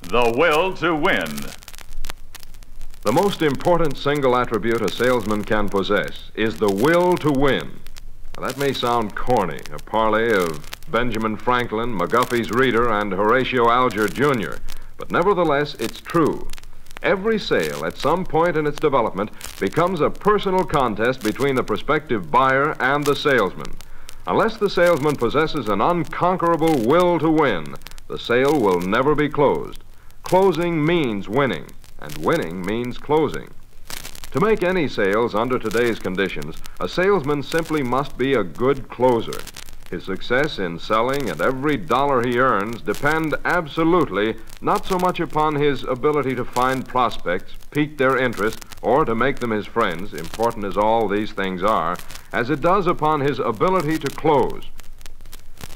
The will to win. The most important single attribute a salesman can possess is the will to win. Now, that may sound corny, a parlay of Benjamin Franklin, McGuffey's Reader, and Horatio Alger Jr., but nevertheless, it's true. Every sale, at some point in its development, becomes a personal contest between the prospective buyer and the salesman. Unless the salesman possesses an unconquerable will to win, the sale will never be closed. Closing means winning, and winning means closing. To make any sales under today's conditions, a salesman simply must be a good closer. His success in selling and every dollar he earns depend absolutely not so much upon his ability to find prospects, pique their interest, or to make them his friends, important as all these things are, as it does upon his ability to close.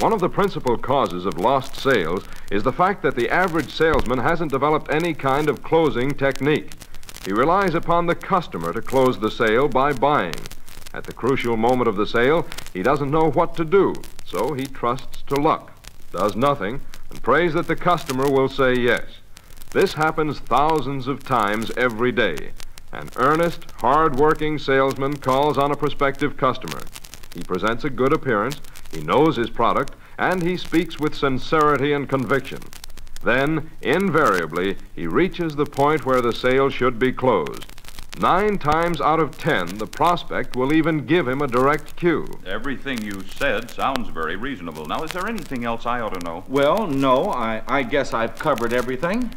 One of the principal causes of lost sales is the fact that the average salesman hasn't developed any kind of closing technique. He relies upon the customer to close the sale by buying. At the crucial moment of the sale, he doesn't know what to do, so he trusts to luck, does nothing, and prays that the customer will say yes. This happens thousands of times every day. An earnest, hard-working salesman calls on a prospective customer. He presents a good appearance, he knows his product, and he speaks with sincerity and conviction. Then, invariably, he reaches the point where the sale should be closed. 9 times out of 10, the prospect will even give him a direct cue. Everything you said sounds very reasonable. Now, is there anything else I ought to know? Well, no, I guess I've covered everything.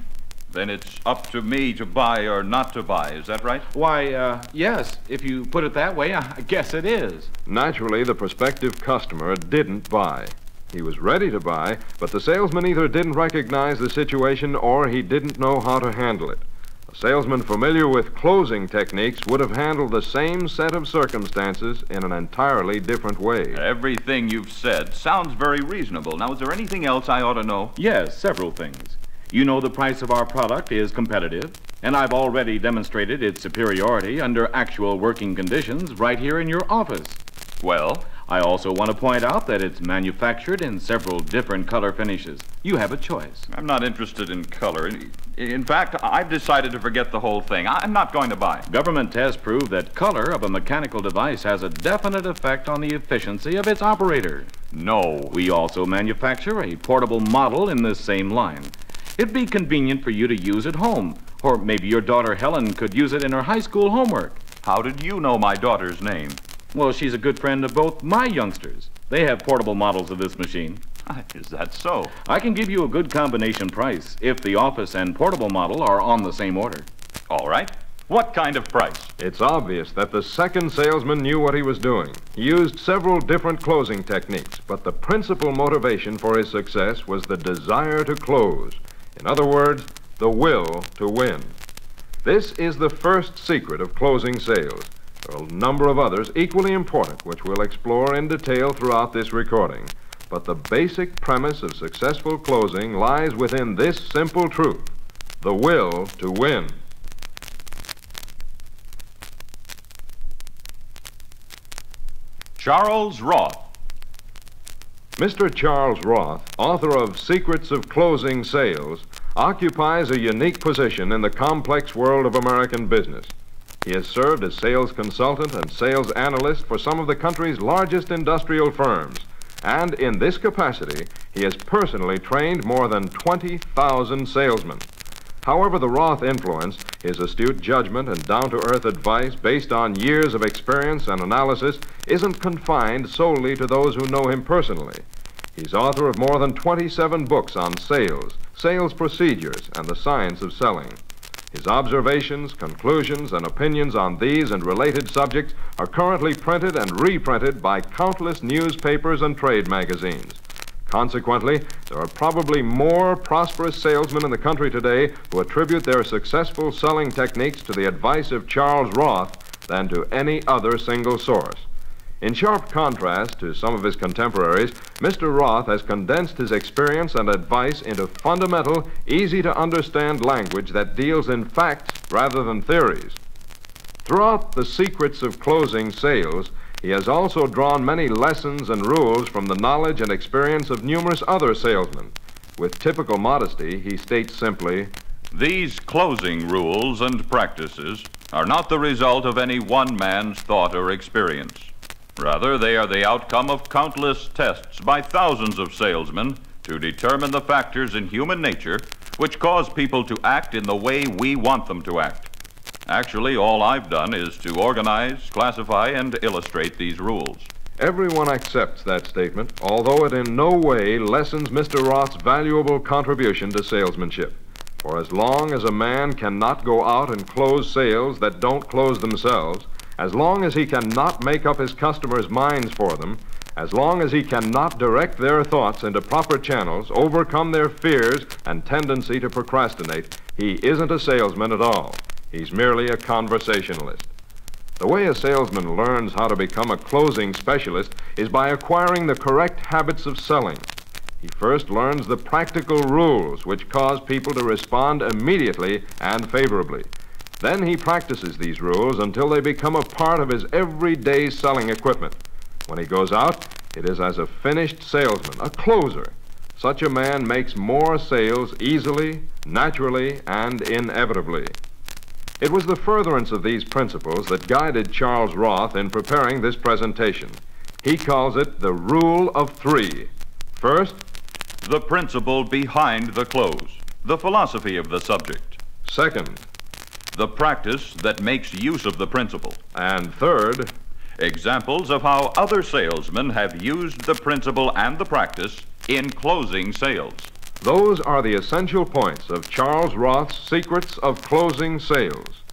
Then it's up to me to buy or not to buy, is that right? Why, yes, if you put it that way, I guess it is. Naturally, the prospective customer didn't buy. He was ready to buy, but the salesman either didn't recognize the situation or he didn't know how to handle it. A salesman familiar with closing techniques would have handled the same set of circumstances in an entirely different way. Everything you've said sounds very reasonable. Now, is there anything else I ought to know? Yes, several things. You know the price of our product is competitive, and I've already demonstrated its superiority under actual working conditions right here in your office. Well? I also want to point out that it's manufactured in several different color finishes. You have a choice. I'm not interested in color. In fact, I've decided to forget the whole thing. I'm not going to buy. Government tests prove that color of a mechanical device has a definite effect on the efficiency of its operator. No. We also manufacture a portable model in this same line. It'd be convenient for you to use at home, or maybe your daughter Helen could use it in her high school homework. How did you know my daughter's name? Well, she's a good friend of both my youngsters. They have portable models of this machine. Is that so? I can give you a good combination price if the office and portable model are on the same order. All right. What kind of price? It's obvious that the second salesman knew what he was doing. He used several different closing techniques, but the principal motivation for his success was the desire to close. In other words, the will to win. This is the first secret of closing sales. There are a number of others equally important, which we'll explore in detail throughout this recording. But the basic premise of successful closing lies within this simple truth: the will to win. Charles Roth. Mr. Charles Roth, author of Secrets of Closing Sales, occupies a unique position in the complex world of American business. He has served as sales consultant and sales analyst for some of the country's largest industrial firms, and in this capacity, he has personally trained more than 20,000 salesmen. However, the Roth influence, his astute judgment and down-to-earth advice based on years of experience and analysis, isn't confined solely to those who know him personally. He's author of more than 27 books on sales, sales procedures, and the science of selling. His observations, conclusions, and opinions on these and related subjects are currently printed and reprinted by countless newspapers and trade magazines. Consequently, there are probably more prosperous salesmen in the country today who attribute their successful selling techniques to the advice of Charles Roth than to any other single source. In sharp contrast to some of his contemporaries, Mr. Roth has condensed his experience and advice into fundamental, easy-to-understand language that deals in facts rather than theories. Throughout the Secrets of Closing Sales, he has also drawn many lessons and rules from the knowledge and experience of numerous other salesmen. With typical modesty, he states simply, These closing rules and practices are not the result of any one man's thought or experience. Rather, they are the outcome of countless tests by thousands of salesmen to determine the factors in human nature which cause people to act in the way we want them to act. Actually, all I've done is to organize, classify, and illustrate these rules. Everyone accepts that statement, although it in no way lessens Mr. Roth's valuable contribution to salesmanship. For as long as a man cannot go out and close sales that don't close themselves, as long as he cannot make up his customers' minds for them, as long as he cannot direct their thoughts into proper channels, overcome their fears and tendency to procrastinate, he isn't a salesman at all. He's merely a conversationalist. The way a salesman learns how to become a closing specialist is by acquiring the correct habits of selling. He first learns the practical rules which cause people to respond immediately and favorably. Then he practices these rules until they become a part of his everyday selling equipment. When he goes out, it is as a finished salesman, a closer. Such a man makes more sales easily, naturally, and inevitably. It was the furtherance of these principles that guided Charles Roth in preparing this presentation. He calls it the Rule of Three. First, the principle behind the close, the philosophy of the subject. Second, The practice that makes use of the principle. And third, examples of how other salesmen have used the principle and the practice in closing sales. Those are the essential points of Charles Roth's Secrets of Closing Sales.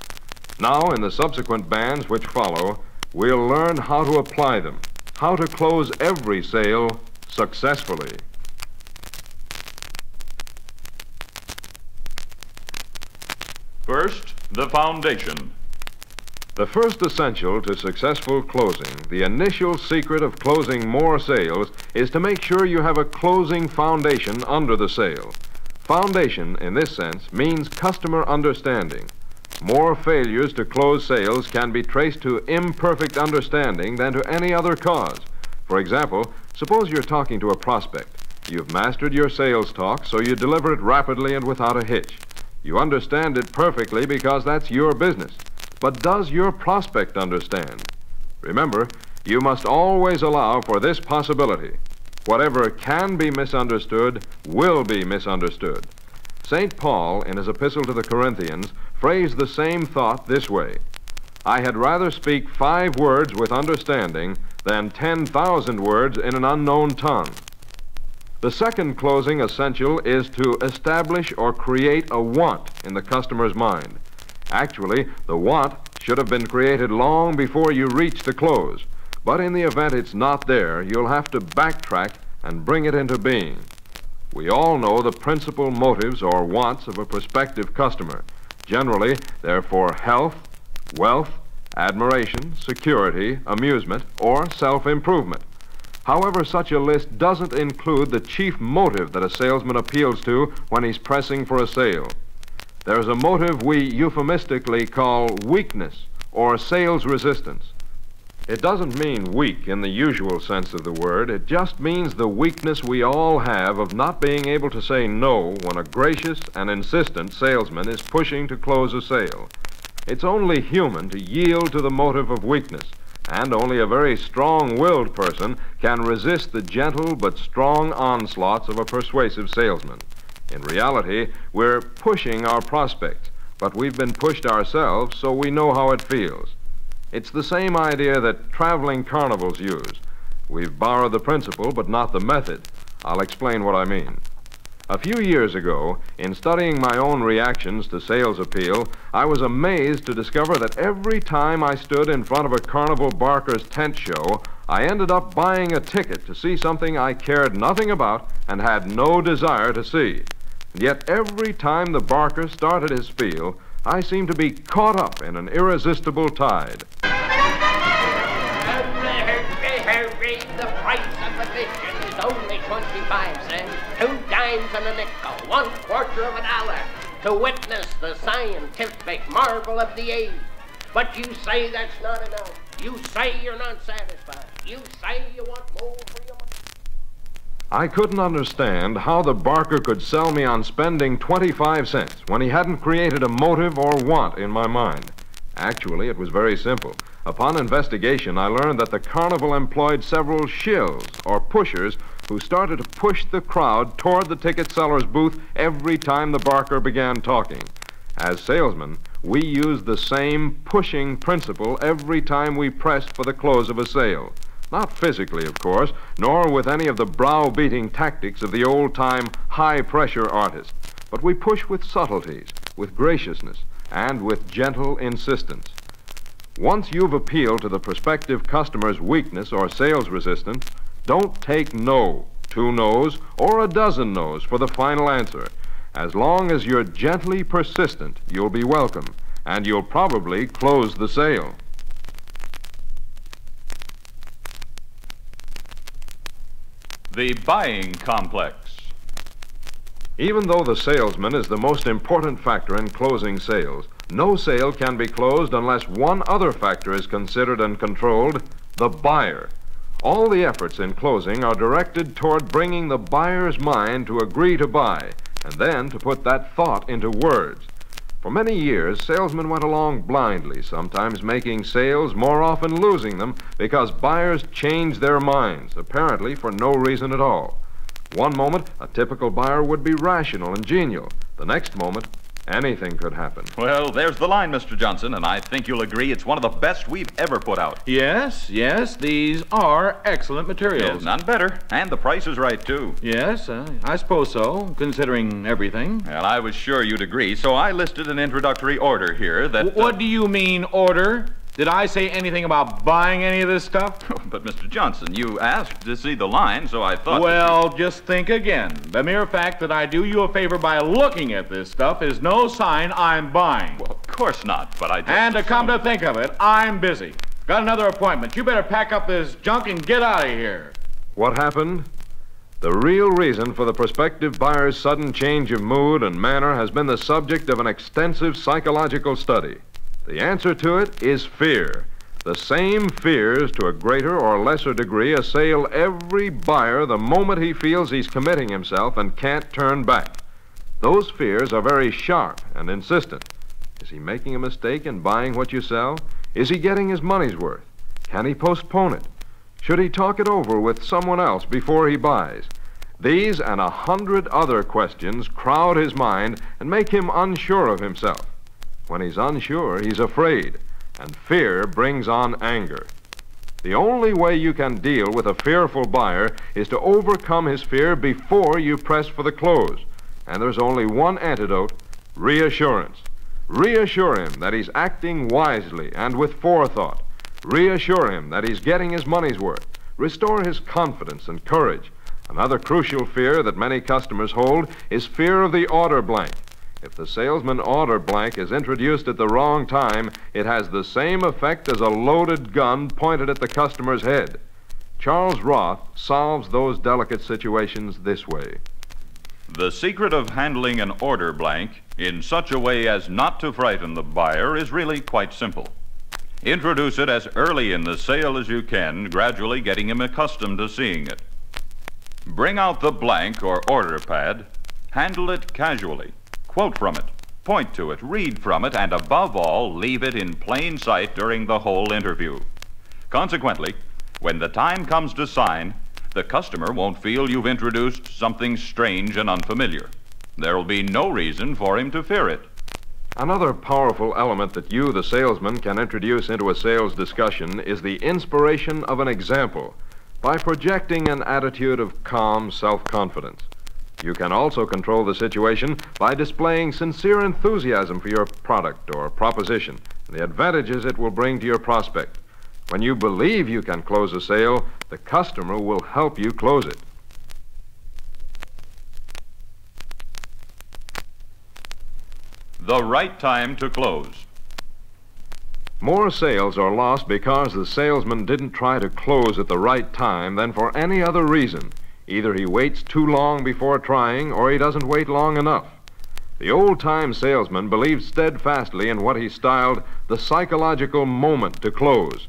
Now, in the subsequent bands which follow, we'll learn how to apply them, how to close every sale successfully. First, the foundation. The first essential to successful closing, the initial secret of closing more sales, is to make sure you have a closing foundation under the sale. Foundation, in this sense, means customer understanding. More failures to close sales can be traced to imperfect understanding than to any other cause. For example, suppose you're talking to a prospect. You've mastered your sales talk, so you deliver it rapidly and without a hitch. You understand it perfectly because that's your business. But does your prospect understand? Remember, you must always allow for this possibility. Whatever can be misunderstood will be misunderstood. St. Paul, in his epistle to the Corinthians, phrased the same thought this way: I had rather speak 5 words with understanding than 10,000 words in an unknown tongue. The second closing essential is to establish or create a want in the customer's mind. Actually, the want should have been created long before you reach the close. But in the event it's not there, you'll have to backtrack and bring it into being. We all know the principal motives or wants of a prospective customer. Generally, they're for health, wealth, admiration, security, amusement, or self-improvement. However, such a list doesn't include the chief motive that a salesman appeals to when he's pressing for a sale. There's a motive we euphemistically call weakness or sales resistance. It doesn't mean weak in the usual sense of the word. It just means the weakness we all have of not being able to say no when a gracious and insistent salesman is pushing to close a sale. It's only human to yield to the motive of weakness, and only a very strong-willed person can resist the gentle but strong onslaughts of a persuasive salesman. In reality, we're pushing our prospects, but we've been pushed ourselves, so we know how it feels. It's the same idea that traveling carnivals use. We've borrowed the principle, but not the method. I'll explain what I mean. A few years ago, in studying my own reactions to sales appeal, I was amazed to discover that every time I stood in front of a carnival barker's tent show, I ended up buying a ticket to see something I cared nothing about and had no desire to see. And yet every time the barker started his spiel, I seemed to be caught up in an irresistible tide. The price of admission is only 25 cents, 2 dimes and a nickel, 1/4 of a dollar, to witness the scientific marvel of the age. But you say that's not enough. You say you're not satisfied. You say you want more for your money. I couldn't understand how the barker could sell me on spending 25 cents when he hadn't created a motive or want in my mind. Actually, it was very simple. Upon investigation, I learned that the carnival employed several shills, or pushers, who started to push the crowd toward the ticket seller's booth every time the barker began talking. As salesmen, we used the same pushing principle every time we pressed for the close of a sale. Not physically, of course, nor with any of the brow-beating tactics of the old-time high-pressure artist, but we push with subtleties, with graciousness, and with gentle insistence. Once you've appealed to the prospective customer's weakness or sales resistance, don't take no, 2 no's, or a dozen no's for the final answer. As long as you're gently persistent, you'll be welcome, and you'll probably close the sale. The buying complex. Even though the salesman is the most important factor in closing sales, no sale can be closed unless one other factor is considered and controlled, the buyer. All the efforts in closing are directed toward bringing the buyer's mind to agree to buy, and then to put that thought into words. For many years, salesmen went along blindly, sometimes making sales, more often losing them, because buyers changed their minds, apparently for no reason at all. One moment, a typical buyer would be rational and genial. The next moment, anything could happen. Well, there's the line, Mr. Johnson, and I think you'll agree it's one of the best we've ever put out. Yes, these are excellent materials. None better, and the price is right, too. Yes, I suppose so, considering everything. Well, I was sure you'd agree, so I listed an introductory order here that... What do you mean, order? Did I say anything about buying any of this stuff? But, Mr. Johnson, you asked to see the line, so I thought... Well, just think again. The mere fact that I do you a favor by looking at this stuff is no sign I'm buying. Well, of course not, but I just... And to come to think of it, I'm busy. Got another appointment. You better pack up this junk and get out of here. What happened? The real reason for the prospective buyer's sudden change of mood and manner has been the subject of an extensive psychological study. The answer to it is fear. The same fears, to a greater or lesser degree, assail every buyer the moment he feels he's committing himself and can't turn back. Those fears are very sharp and insistent. Is he making a mistake in buying what you sell? Is he getting his money's worth? Can he postpone it? Should he talk it over with someone else before he buys? These and 100 other questions crowd his mind and make him unsure of himself. When he's unsure, he's afraid, and fear brings on anger. The only way you can deal with a fearful buyer is to overcome his fear before you press for the close. And there's only one antidote: reassurance. Reassure him that he's acting wisely and with forethought. Reassure him that he's getting his money's worth. Restore his confidence and courage. Another crucial fear that many customers hold is fear of the order blank. If the salesman order blank is introduced at the wrong time, it has the same effect as a loaded gun pointed at the customer's head. Charles Roth solves those delicate situations this way. The secret of handling an order blank in such a way as not to frighten the buyer is really quite simple. Introduce it as early in the sale as you can, gradually getting him accustomed to seeing it. Bring out the blank or order pad, handle it casually. Quote from it, point to it, read from it, and above all, leave it in plain sight during the whole interview. Consequently, when the time comes to sign, the customer won't feel you've introduced something strange and unfamiliar. There'll be no reason for him to fear it. Another powerful element that you, the salesman, can introduce into a sales discussion is the inspiration of an example by projecting an attitude of calm self-confidence. You can also control the situation by displaying sincere enthusiasm for your product or proposition and the advantages it will bring to your prospect. When you believe you can close a sale, the customer will help you close it. The right time to close. More sales are lost because the salesman didn't try to close at the right time than for any other reason. Either he waits too long before trying, or he doesn't wait long enough. The old-time salesman believed steadfastly in what he styled the psychological moment to close.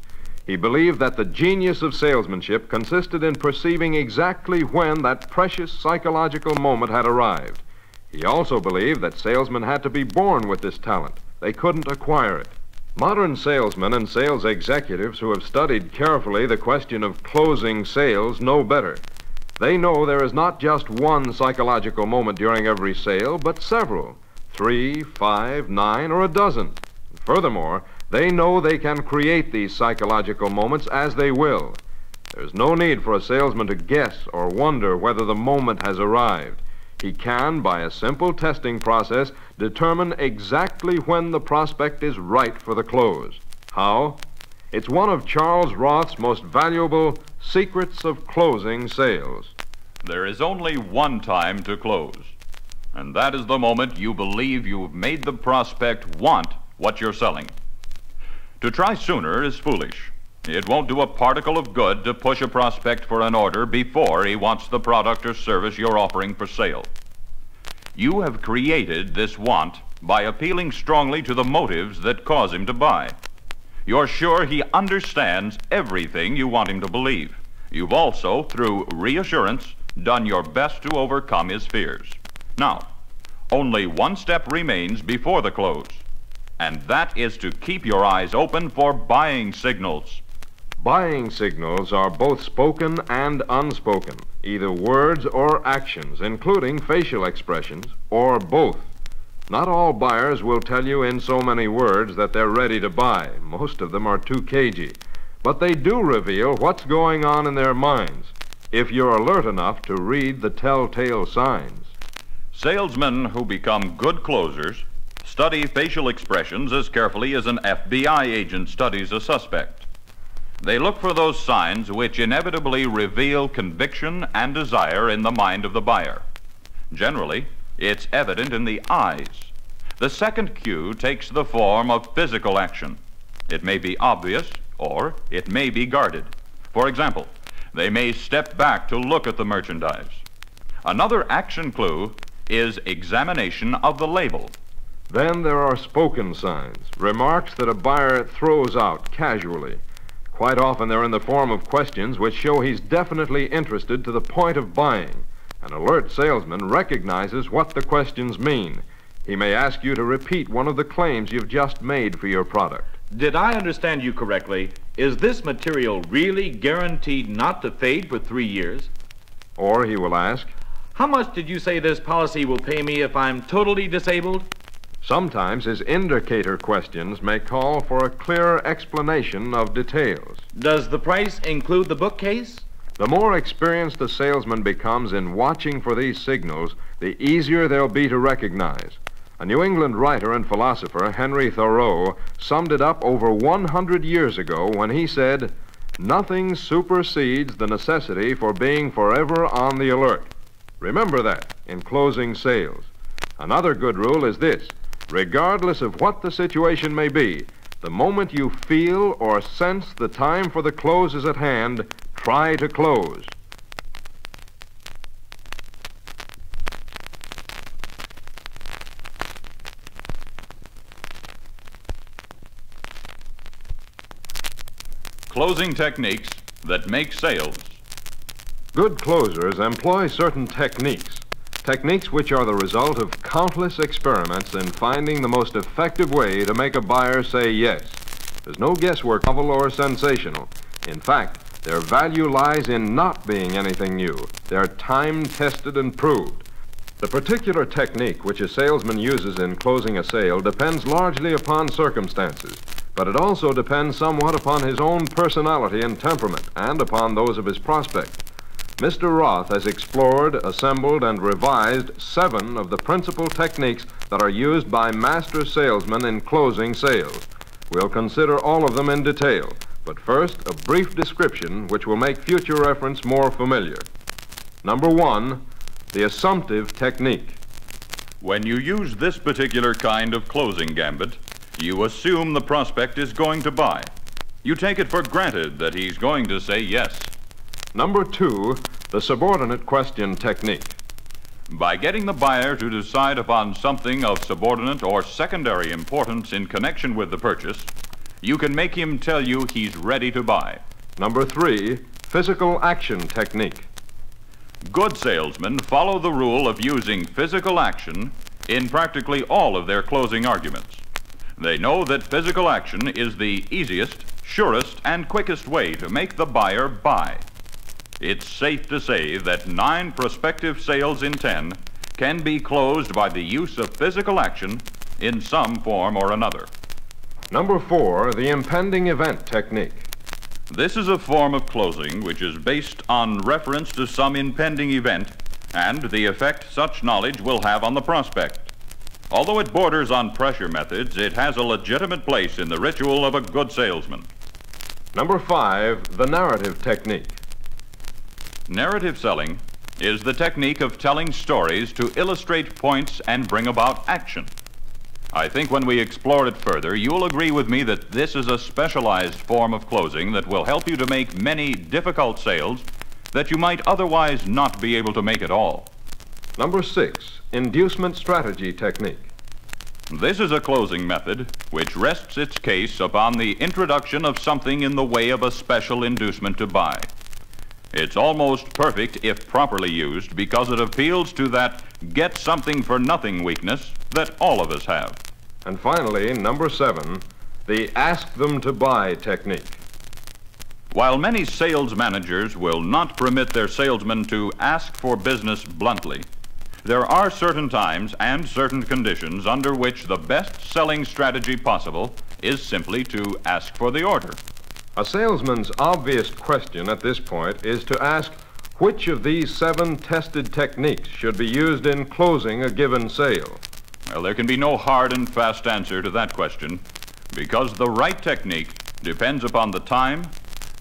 He believed that the genius of salesmanship consisted in perceiving exactly when that precious psychological moment had arrived. He also believed that salesmen had to be born with this talent. They couldn't acquire it. Modern salesmen and sales executives who have studied carefully the question of closing sales know better. They know there is not just one psychological moment during every sale, but several, 3, 5, 9, or a dozen. Furthermore, they know they can create these psychological moments as they will. There's no need for a salesman to guess or wonder whether the moment has arrived. He can, by a simple testing process, determine exactly when the prospect is right for the close. How? It's one of Charles Roth's most valuable secrets of closing sales. There is only one time to close, and that is the moment you believe you've made the prospect want what you're selling. To try sooner is foolish. It won't do a particle of good to push a prospect for an order before he wants the product or service you're offering for sale. You have created this want by appealing strongly to the motives that cause him to buy. You're sure he understands everything you want him to believe. You've also, through reassurance, done your best to overcome his fears. Now, only one step remains before the close, and that is to keep your eyes open for buying signals. Buying signals are both spoken and unspoken, either words or actions, including facial expressions, or both. Not all buyers will tell you in so many words that they're ready to buy. Most of them are too cagey. But they do reveal what's going on in their minds, if you're alert enough to read the telltale signs. Salesmen who become good closers study facial expressions as carefully as an FBI agent studies a suspect. They look for those signs which inevitably reveal conviction and desire in the mind of the buyer. Generally, it's evident in the eyes. The second cue takes the form of physical action. It may be obvious, or it may be guarded. For example, they may step back to look at the merchandise. Another action clue is examination of the label. Then there are spoken signs, remarks that a buyer throws out casually. Quite often they're in the form of questions which show he's definitely interested to the point of buying. An alert salesman recognizes what the questions mean. He may ask you to repeat one of the claims you've just made for your product. Did I understand you correctly? Is this material really guaranteed not to fade for 3 years? Or he will ask, How much did you say this policy will pay me if I'm totally disabled? sometimes his indicator questions may call for a clearer explanation of details. Does the price include the bookcase? The more experienced a salesman becomes in watching for these signals, the easier they'll be to recognize. A New England writer and philosopher, Henry Thoreau, summed it up over 100 years ago when he said, "Nothing supersedes the necessity for being forever on the alert." Remember that in closing sales. Another good rule is this: regardless of what the situation may be, the moment you feel or sense the time for the close is at hand, try to close. Closing techniques that make sales. Good closers employ certain techniques which are the result of countless experiments in finding the most effective way to make a buyer say yes. There's no guesswork, novel or sensational. In fact, their value lies in not being anything new. They're time-tested and proved. The particular technique which a salesman uses in closing a sale depends largely upon circumstances, but it also depends somewhat upon his own personality and temperament, and upon those of his prospect. Mr. Roth has explored, assembled, and revised 7 of the principal techniques that are used by master salesmen in closing sales. We'll consider all of them in detail, but first, a brief description which will make future reference more familiar. Number 1, the assumptive technique. When you use this particular kind of closing gambit, you assume the prospect is going to buy. You take it for granted that he's going to say yes. Number 2, the subordinate question technique. By getting the buyer to decide upon something of subordinate or secondary importance in connection with the purchase, you can make him tell you he's ready to buy. Number 3, physical action technique. Good salesmen follow the rule of using physical action in practically all of their closing arguments. They know that physical action is the easiest, surest, and quickest way to make the buyer buy. It's safe to say that 9 prospective sales in 10 can be closed by the use of physical action in some form or another. Number 4, the impending event technique. This is a form of closing which is based on reference to some impending event and the effect such knowledge will have on the prospect. Although it borders on pressure methods, it has a legitimate place in the ritual of a good salesman. Number 5, the narrative technique. Narrative selling is the technique of telling stories to illustrate points and bring about action. I think when we explore it further, you'll agree with me that this is a specialized form of closing that will help you to make many difficult sales that you might otherwise not be able to make at all. Number 6, inducement strategy technique. This is a closing method which rests its case upon the introduction of something in the way of a special inducement to buy. It's almost perfect if properly used because it appeals to that get something for nothing weakness that all of us have. And finally, number 7, the ask them to buy technique. While many sales managers will not permit their salesmen to ask for business bluntly, there are certain times and certain conditions under which the best selling strategy possible is simply to ask for the order. A salesman's obvious question at this point is to ask which of these 7 tested techniques should be used in closing a given sale. Well, there can be no hard and fast answer to that question because the right technique depends upon the time,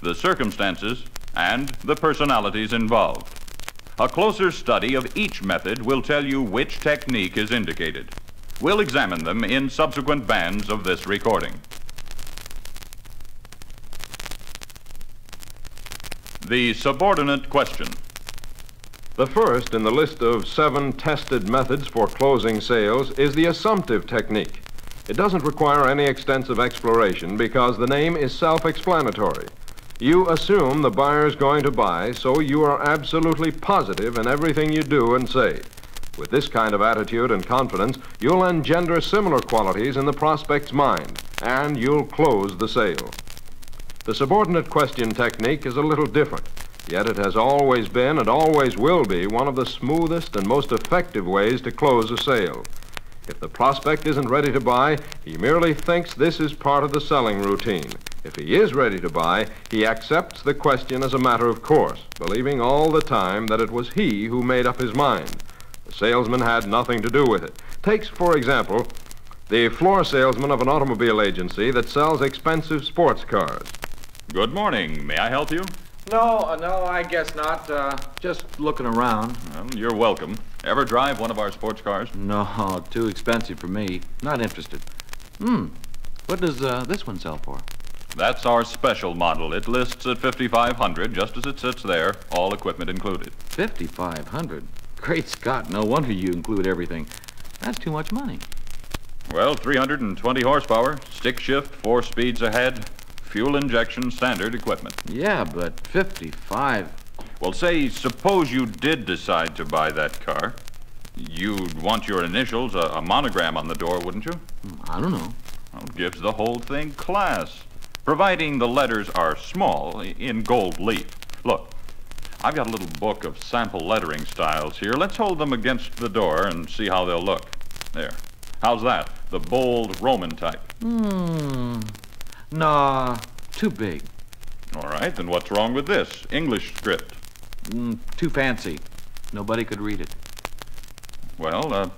the circumstances, and the personalities involved. A closer study of each method will tell you which technique is indicated. We'll examine them in subsequent bands of this recording. The subordinate question. The first in the list of 7 tested methods for closing sales is the assumptive technique. It doesn't require any extensive exploration because the name is self-explanatory. You assume the buyer's going to buy, so you are absolutely positive in everything you do and say. With this kind of attitude and confidence, you'll engender similar qualities in the prospect's mind, and you'll close the sale. The subordinate question technique is a little different, yet it has always been and always will be one of the smoothest and most effective ways to close a sale. If the prospect isn't ready to buy, he merely thinks this is part of the selling routine. If he is ready to buy, he accepts the question as a matter of course, believing all the time that it was he who made up his mind. The salesman had nothing to do with it. Take, for example, the floor salesman of an automobile agency that sells expensive sports cars. Good morning. May I help you? No, I guess not. Just looking around. Well, you're welcome. Ever drive one of our sports cars? No, too expensive for me. Not interested. What does this one sell for? That's our special model. It lists at $5,500, just as it sits there, all equipment included. $5,500? Great Scott, no wonder you include everything. That's too much money. Well, 320 horsepower, stick shift, 4 speeds ahead, fuel injection, standard equipment. Yeah, but 55. Well, say, suppose you did decide to buy that car. You'd want your initials, a monogram on the door, wouldn't you? I don't know. Well, it gives the whole thing class, providing the letters are small, in gold leaf. Look, I've got a little book of sample lettering styles here. Let's hold them against the door and see how they'll look. There. How's that? The bold Roman type. Nah, too big. All right, then what's wrong with this? English script. Too fancy. Nobody could read it. Well,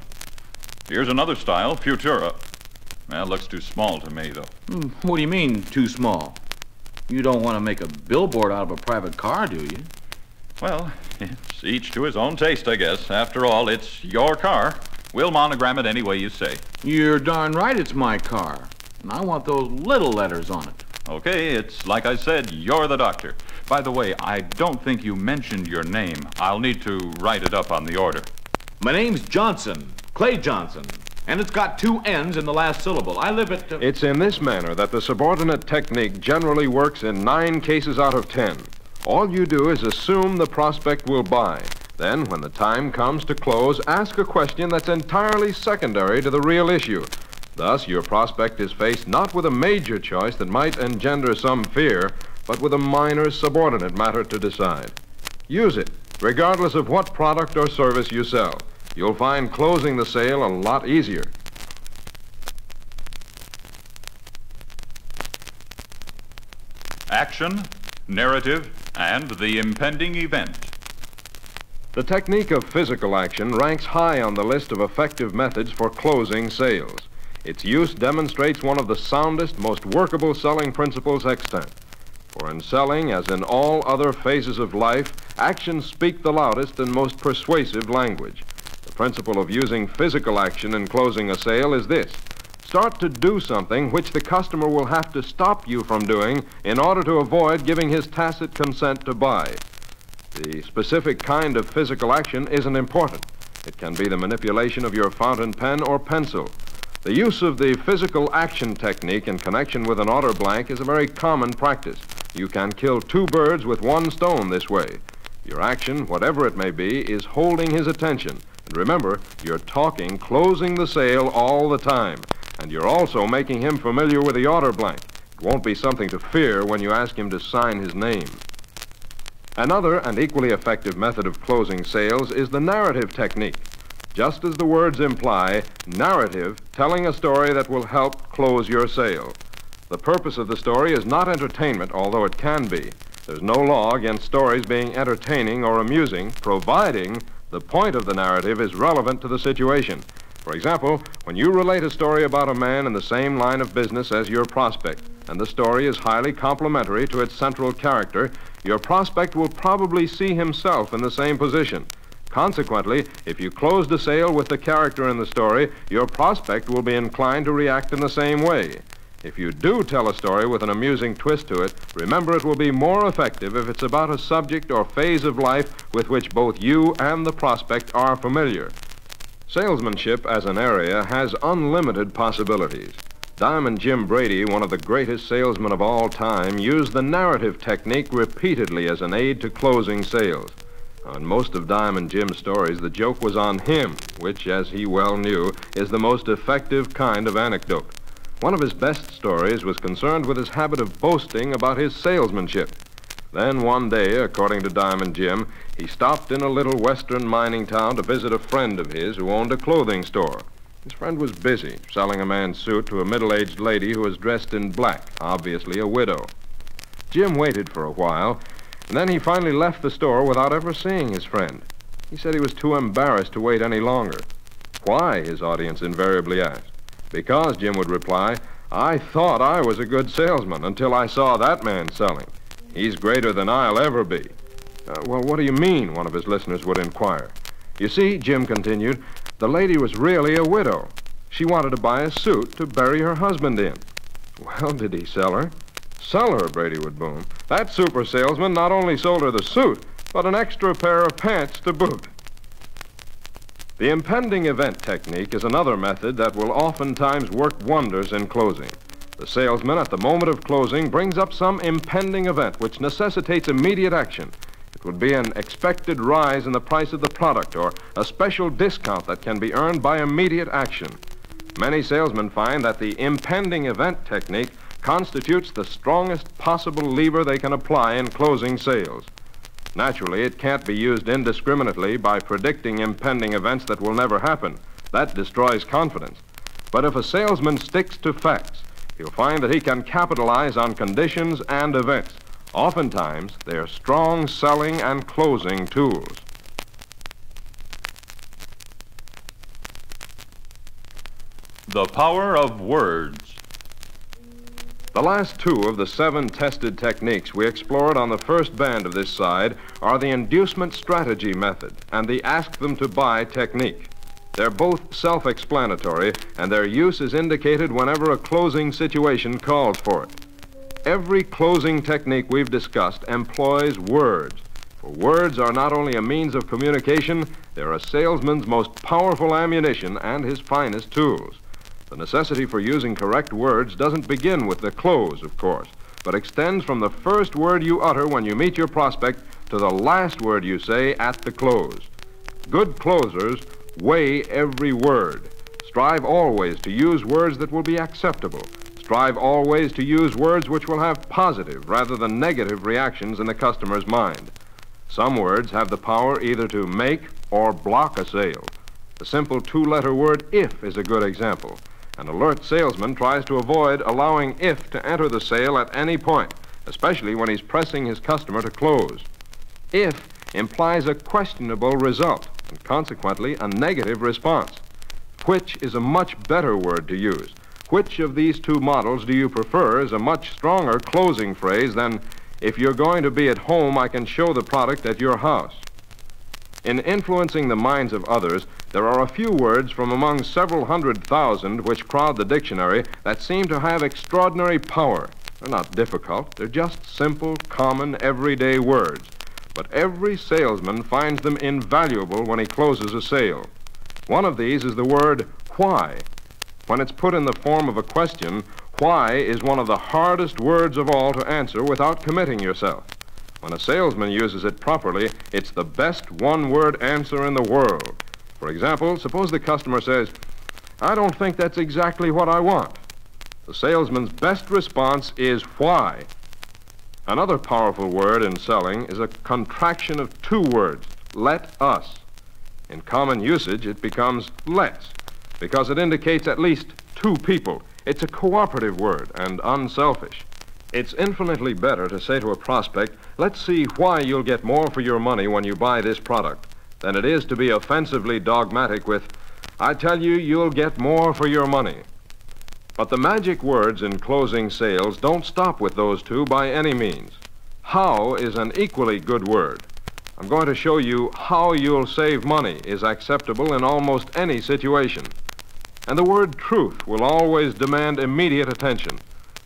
here's another style, Futura. Well, looks too small to me, though. What do you mean, too small? You don't want to make a billboard out of a private car, do you? Well, it's each to his own taste, I guess. After all, it's your car. We'll monogram it any way you say. You're darn right it's my car. And I want those little letters on it. Okay, it's like I said, you're the doctor. By the way, I don't think you mentioned your name. I'll need to write it up on the order. My name's Johnson, Clay Johnson. And it's got two N's in the last syllable. I live at... It's in this manner that the subordinate technique generally works in 9 cases out of 10. All you do is assume the prospect will buy. Then, when the time comes to close, ask a question that's entirely secondary to the real issue. Thus, your prospect is faced not with a major choice that might engender some fear, but with a minor subordinate matter to decide. Use it, regardless of what product or service you sell. You'll find closing the sale a lot easier. Action, narrative, and the impending event. The technique of physical action ranks high on the list of effective methods for closing sales. Its use demonstrates one of the soundest, most workable selling principles extant. For in selling, as in all other phases of life, actions speak the loudest and most persuasive language. The principle of using physical action in closing a sale is this: start to do something which the customer will have to stop you from doing in order to avoid giving his tacit consent to buy. The specific kind of physical action isn't important. It can be the manipulation of your fountain pen or pencil. The use of the physical action technique in connection with an order blank is a very common practice. You can kill 2 birds with 1 stone this way. Your action, whatever it may be, is holding his attention. And remember, you're talking, closing the sale all the time. And you're also making him familiar with the order blank. It won't be something to fear when you ask him to sign his name. Another and equally effective method of closing sales is the narrative technique. Just as the words imply, narrative, telling a story that will help close your sale. The purpose of the story is not entertainment, although it can be. There's no law against stories being entertaining or amusing, providing the point of the narrative is relevant to the situation. For example, when you relate a story about a man in the same line of business as your prospect, and the story is highly complimentary to its central character, your prospect will probably see himself in the same position. Consequently, if you close the sale with the character in the story, your prospect will be inclined to react in the same way. If you do tell a story with an amusing twist to it, remember it will be more effective if it's about a subject or phase of life with which both you and the prospect are familiar. Salesmanship as an area has unlimited possibilities. Diamond Jim Brady, one of the greatest salesmen of all time, used the narrative technique repeatedly as an aid to closing sales. In most of Diamond Jim's stories, the joke was on him, which, as he well knew, is the most effective kind of anecdote. One of his best stories was concerned with his habit of boasting about his salesmanship. Then one day, according to Diamond Jim, he stopped in a little western mining town to visit a friend of his who owned a clothing store. His friend was busy, selling a man's suit to a middle-aged lady who was dressed in black, obviously a widow. Jim waited for a while, and then he finally left the store without ever seeing his friend. He said he was too embarrassed to wait any longer. Why, his audience invariably asked. Because, Jim would reply, I thought I was a good salesman until I saw that man selling. He's greater than I'll ever be. Well, what do you mean? One of his listeners would inquire. You see, Jim continued, the lady was really a widow. She wanted to buy a suit to bury her husband in. Well, did he sell her? Sell her, Brady would boom. That super salesman not only sold her the suit, but an extra pair of pants to boot. The impending event technique is another method that will oftentimes work wonders in closing. The salesman, at the moment of closing, brings up some impending event which necessitates immediate action. It would be an expected rise in the price of the product or a special discount that can be earned by immediate action. Many salesmen find that the impending event technique constitutes the strongest possible lever they can apply in closing sales. Naturally, it can't be used indiscriminately by predicting impending events that will never happen. That destroys confidence. But if a salesman sticks to facts, he'll find that he can capitalize on conditions and events. Oftentimes, they are strong selling and closing tools. The power of words. The last 2 of the 7 tested techniques we explored on the first band of this side are the inducement strategy method and the ask them to buy technique. They're both self-explanatory, and their use is indicated whenever a closing situation calls for it. Every closing technique we've discussed employs words, for words are not only a means of communication, They're a salesman's most powerful ammunition and his finest tools. The necessity for using correct words doesn't begin with the close, of course, but extends from the first word you utter when you meet your prospect to the last word you say at the close. Good closers weigh every word. Strive always to use words that will be acceptable. Strive always to use words which will have positive rather than negative reactions in the customer's mind. Some words have the power either to make or block a sale. The simple two-letter word if is a good example. An alert salesman tries to avoid allowing if to enter the sale at any point, especially when he's pressing his customer to close. If implies a questionable result and consequently a negative response. Which is a much better word to use. Which of these two models do you prefer is a much stronger closing phrase than, if you're going to be at home, I can show the product at your house. In influencing the minds of others, there are a few words from among several 100,000 which crowd the dictionary that seem to have extraordinary power. They're not difficult. They're just simple, common, everyday words. But every salesman finds them invaluable when he closes a sale. One of these is the word why. When it's put in the form of a question, why is one of the hardest words of all to answer without committing yourself. When a salesman uses it properly, it's the best one-word answer in the world. For example, suppose the customer says, I don't think that's exactly what I want. The salesman's best response is why. Another powerful word in selling is a contraction of two words, let us. In common usage, it becomes let's, because it indicates at least two people. It's a cooperative word and unselfish. It's infinitely better to say to a prospect, let's see why you'll get more for your money when you buy this product, than it is to be offensively dogmatic with, I tell you, you'll get more for your money. But the magic words in closing sales don't stop with those two by any means. How is an equally good word. I'm going to show you how you'll save money is acceptable in almost any situation. And the word truth will always demand immediate attention.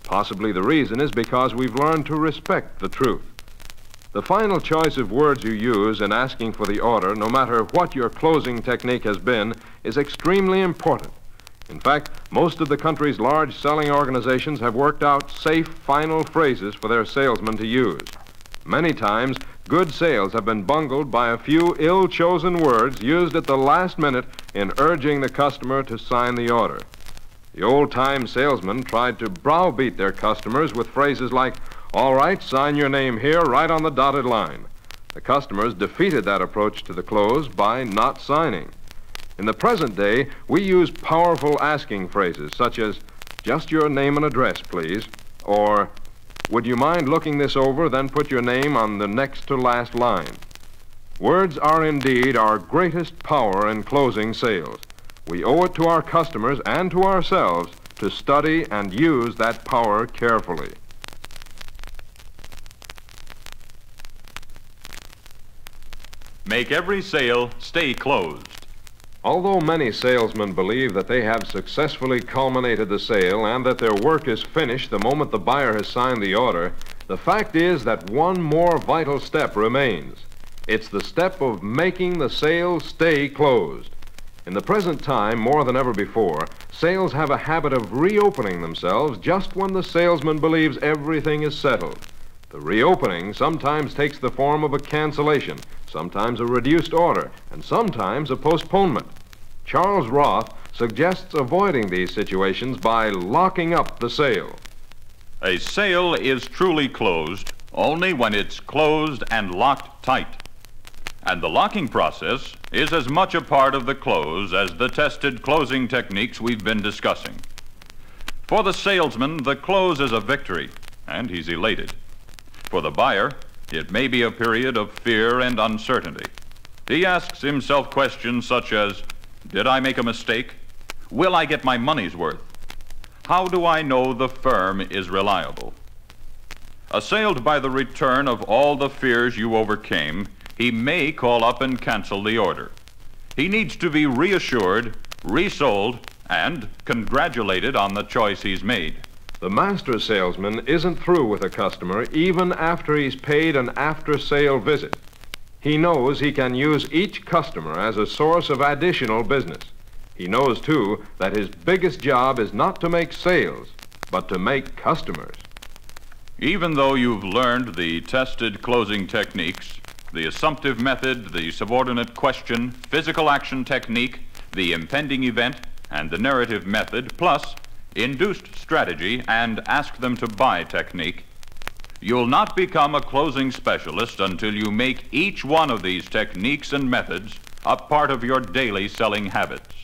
Possibly the reason is because we've learned to respect the truth. The final choice of words you use in asking for the order, no matter what your closing technique has been, is extremely important. In fact, most of the country's large selling organizations have worked out safe final phrases for their salesmen to use. Many times, good sales have been bungled by a few ill-chosen words used at the last minute in urging the customer to sign the order. The old-time salesmen tried to browbeat their customers with phrases like, all right, sign your name here right on the dotted line. The customers defeated that approach to the close by not signing. In the present day, we use powerful asking phrases such as, just your name and address, please, or, would you mind looking this over, then put your name on the next to last line. Words are indeed our greatest power in closing sales. We owe it to our customers and to ourselves to study and use that power carefully. Make every sale stay closed. Although many salesmen believe that they have successfully culminated the sale and that their work is finished the moment the buyer has signed the order, the fact is that one more vital step remains. It's the step of making the sale stay closed. In the present time, more than ever before, sales have a habit of reopening themselves just when the salesman believes everything is settled. The reopening sometimes takes the form of a cancellation, sometimes a reduced order, and sometimes a postponement. Charles Roth suggests avoiding these situations by locking up the sale. A sale is truly closed only when it's closed and locked tight. And the locking process is as much a part of the close as the tested closing techniques we've been discussing. For the salesman, the close is a victory, and he's elated. For the buyer, it may be a period of fear and uncertainty. He asks himself questions such as, did I make a mistake? Will I get my money's worth? How do I know the firm is reliable? Assailed by the return of all the fears you overcame, he may call up and cancel the order. He needs to be reassured, resold, and congratulated on the choice he's made. The master salesman isn't through with a customer even after he's paid an after-sale visit. He knows he can use each customer as a source of additional business. He knows, too, that his biggest job is not to make sales, but to make customers. Even though you've learned the tested closing techniques, the assumptive method, the subordinate question, physical action technique, the impending event, and the narrative method, plus induced strategy and ask them to buy technique, you'll not become a closing specialist until you make each one of these techniques and methods a part of your daily selling habits.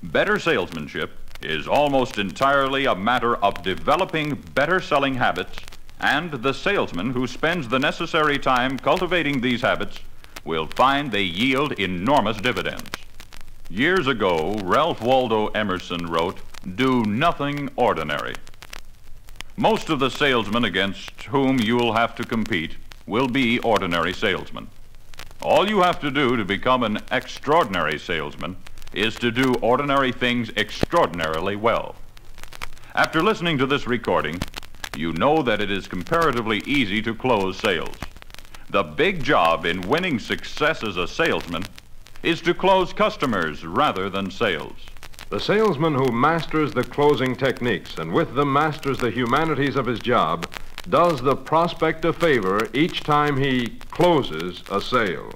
Better salesmanship is almost entirely a matter of developing better selling habits, and the salesman who spends the necessary time cultivating these habits will find they yield enormous dividends. Years ago, Ralph Waldo Emerson wrote, "Do nothing ordinary." Most of the salesmen against whom you'll have to compete will be ordinary salesmen. All you have to do to become an extraordinary salesman is to do ordinary things extraordinarily well. After listening to this recording, you know that it is comparatively easy to close sales. The big job in winning success as a salesman is to close customers rather than sales. The salesman who masters the closing techniques and with them masters the humanities of his job does the prospect a favor each time he closes a sale.